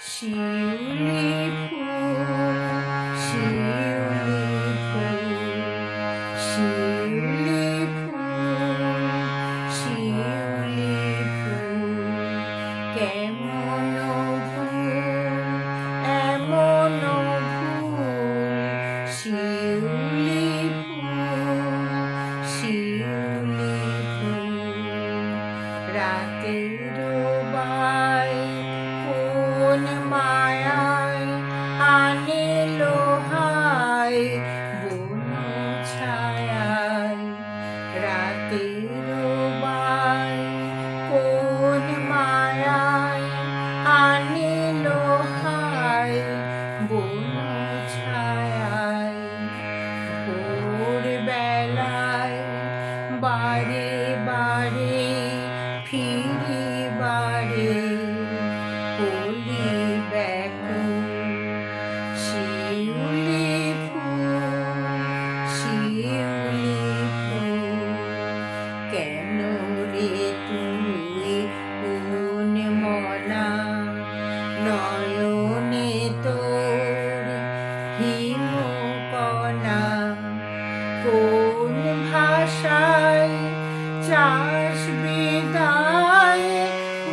শিউলি ফুল, শিউলি ফুল, শিউলি ফুল, শিউলি ফুল, কেমন ফুল, এমন ফুল, শিউলি ফুল, শিউলি ফুল, রাতের বাই কোন মায়ায় আনিলো হায় বন ছায়ায়, রাতের বাই কোন মায়ায় আনিলো হায় বন ছায়ায়, ভোর বেলায় বারে বারে ফিরি বারে হলি ব্যাকুল, শিউলি ফুল, শিউলি ফুল, কেন রে তুই কোন মনা নয়নে তোর হিমকণা, কোন ভাষায় চাস বিদায়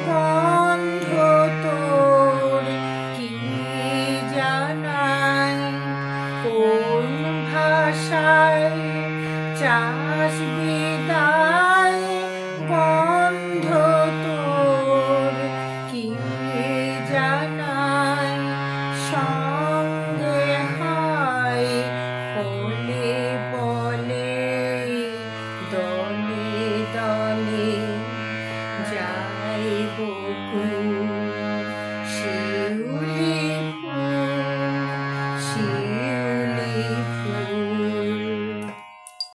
গন্ধ তোর কি জানাই, কোন ভাষায় চাস বিদায় গন্ধ তোর কি জানাই, সঙ্গে হয় বলে বলে দলে দলে যাই বকুল, শিউলি ফুল, শিউলি